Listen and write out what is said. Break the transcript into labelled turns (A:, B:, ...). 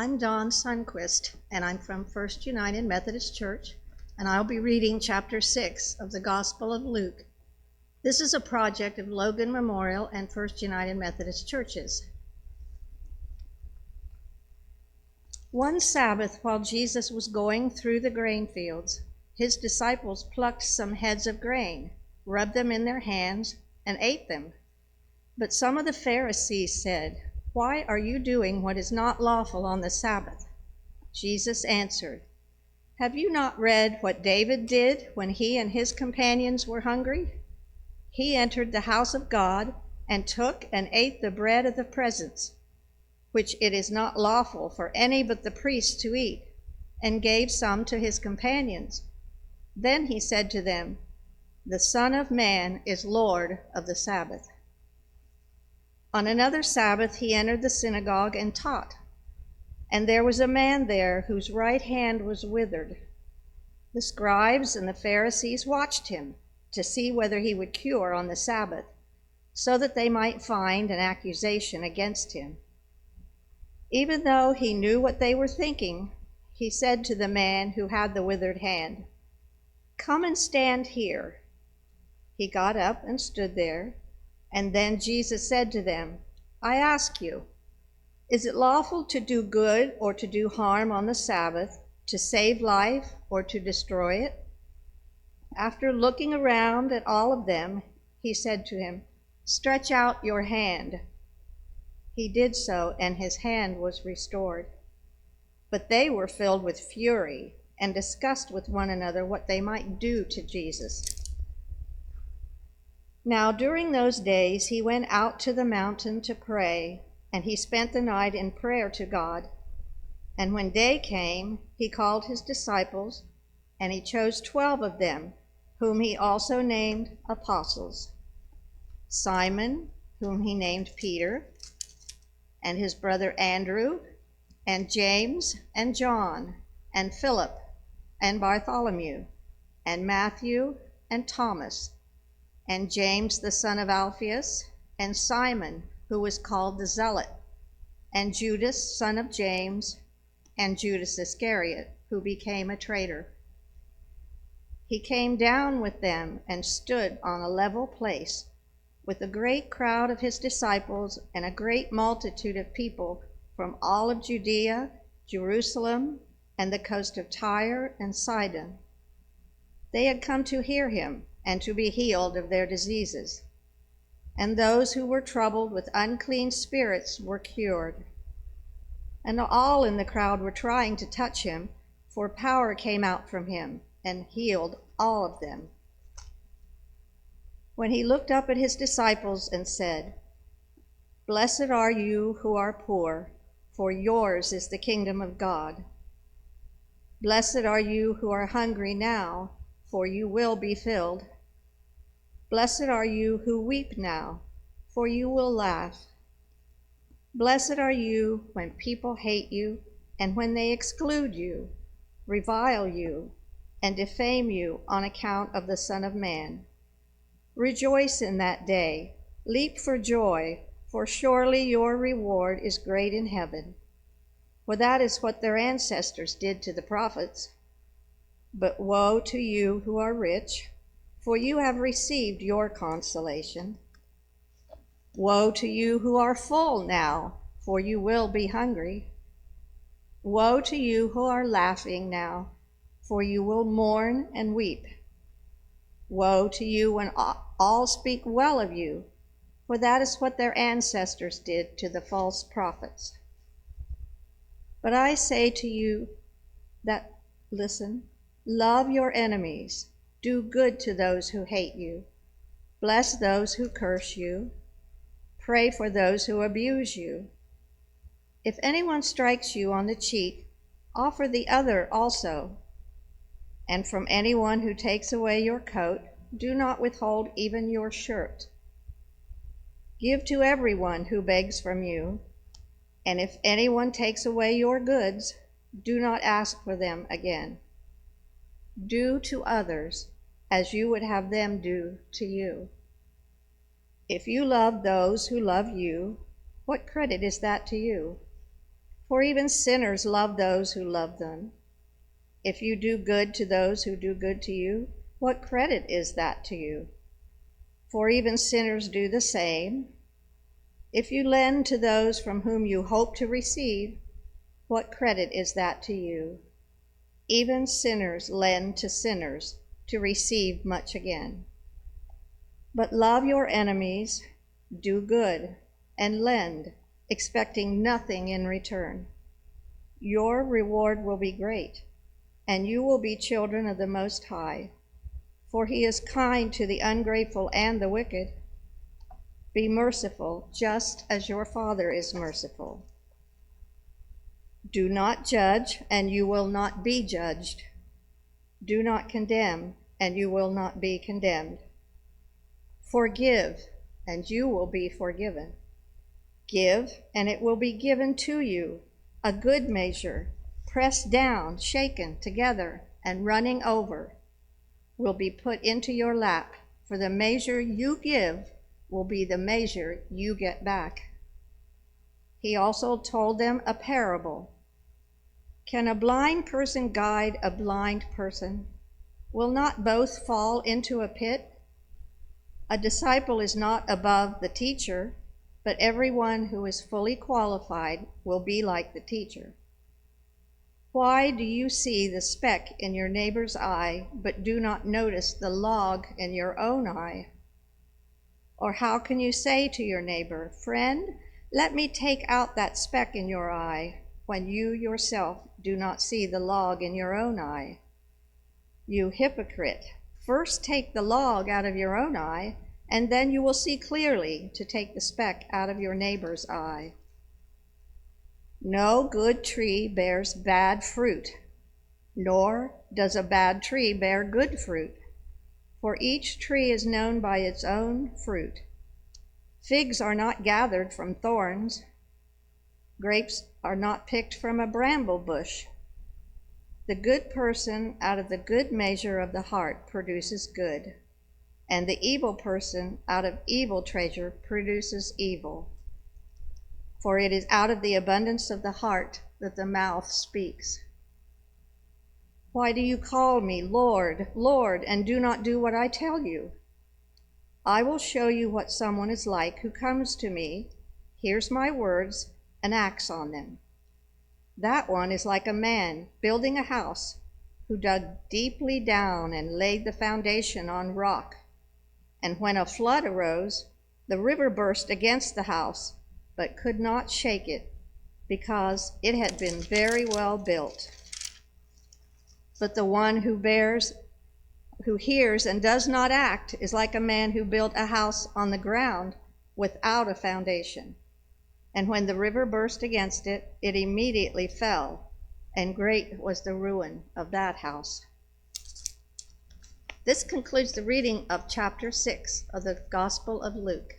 A: I'm Dawn Sundquist, and I'm from First United Methodist Church, and I'll be reading chapter 6 of the Gospel of Luke. This is a project of Logan Memorial and First United Methodist Churches. One Sabbath, while Jesus was going through the grain fields, his disciples plucked some heads of grain, rubbed them in their hands, and ate them. But some of the Pharisees said, "Why are you doing what is not lawful on the Sabbath?" Jesus answered, "Have you not read what David did when he and his companions were hungry? He entered the house of God and took and ate the bread of the presence, which it is not lawful for any but the priests to eat, and gave some to his companions. Then he said to them, 'The Son of Man is Lord of the Sabbath.'" On another Sabbath he entered the synagogue and taught. And there was a man there whose right hand was withered. The scribes and the Pharisees watched him to see whether he would cure on the Sabbath, so that they might find an accusation against him. Even though he knew what they were thinking, he said to the man who had the withered hand, "Come and stand here." He got up and stood there. And then Jesus said to them, "I ask you, is it lawful to do good or to do harm on the Sabbath, to save life or to destroy it?" After looking around at all of them, he said to him, "Stretch out your hand." He did so, and his hand was restored. But they were filled with fury and discussed with one another what they might do to Jesus. Now during those days he went out to the mountain to pray, and he spent the night in prayer to God. And when day came, he called his disciples, and he chose 12 of them, whom he also named apostles: Simon, whom he named Peter, and his brother Andrew, and James and John, and Philip, and Bartholomew, and Matthew, and Thomas, and James the son of Alphaeus, and Simon, who was called the Zealot, and Judas, son of James, and Judas Iscariot, who became a traitor. He came down with them and stood on a level place, with a great crowd of his disciples and a great multitude of people from all of Judea, Jerusalem, and the coast of Tyre and Sidon. They had come to hear him and to be healed of their diseases. And those who were troubled with unclean spirits were cured. And all in the crowd were trying to touch him, for power came out from him and healed all of them. When he looked up at his disciples and said, "Blessed are you who are poor, for yours is the kingdom of God. Blessed are you who are hungry now, for you will be filled. Blessed are you who weep now, for you will laugh. Blessed are you when people hate you, and when they exclude you, revile you, and defame you on account of the Son of Man. Rejoice in that day, leap for joy, for surely your reward is great in heaven. For that is what their ancestors did to the prophets. But woe to you who are rich, for you have received your consolation. Woe to you who are full now, for you will be hungry. Woe to you who are laughing now, for you will mourn and weep. Woe to you when all speak well of you, for that is what their ancestors did to the false prophets. But I say to you that, listen, love your enemies, do good to those who hate you, bless those who curse you, pray for those who abuse you. If anyone strikes you on the cheek, offer the other also. And from anyone who takes away your coat, do not withhold even your shirt. Give to everyone who begs from you, and if anyone takes away your goods, do not ask for them again. Do to others as you would have them do to you. If you love those who love you, what credit is that to you? For even sinners love those who love them. If you do good to those who do good to you, what credit is that to you? For even sinners do the same. If you lend to those from whom you hope to receive, what credit is that to you? Even sinners lend to sinners to receive much again. But love your enemies, do good, and lend, expecting nothing in return. Your reward will be great, and you will be children of the Most High, for he is kind to the ungrateful and the wicked. Be merciful, just as your Father is merciful. Do not judge, and you will not be judged. Do not condemn, and you will not be condemned. Forgive, and you will be forgiven. Give, and it will be given to you, a good measure, pressed down, shaken together, and running over, will be put into your lap, for the measure you give will be the measure you get back. He also told them a parable. Can a blind person guide a blind person? Will not both fall into a pit? A disciple is not above the teacher, but everyone who is fully qualified will be like the teacher. Why do you see the speck in your neighbor's eye, but do not notice the log in your own eye? Or how can you say to your neighbor, "Friend, let me take out that speck in your eye," when you yourself do not see the log in your own eye? You hypocrite, first take the log out of your own eye, and then you will see clearly to take the speck out of your neighbor's eye. No good tree bears bad fruit, nor does a bad tree bear good fruit, for each tree is known by its own fruit. Figs are not gathered from thorns, grapes are not picked from a bramble bush. The good person out of the good measure of the heart produces good, and the evil person out of evil treasure produces evil. For it is out of the abundance of the heart that the mouth speaks. Why do you call me Lord, Lord, and do not do what I tell you? I will show you what someone is like who comes to me, hears my words, and acts on them. That one is like a man building a house who dug deeply down and laid the foundation on rock. And when a flood arose, the river burst against the house, but could not shake it, because it had been very well built. But the one who hears and does not act is like a man who built a house on the ground without a foundation. And when the river burst against it, it immediately fell, and great was the ruin of that house. This concludes the reading of chapter 6 of the Gospel of Luke.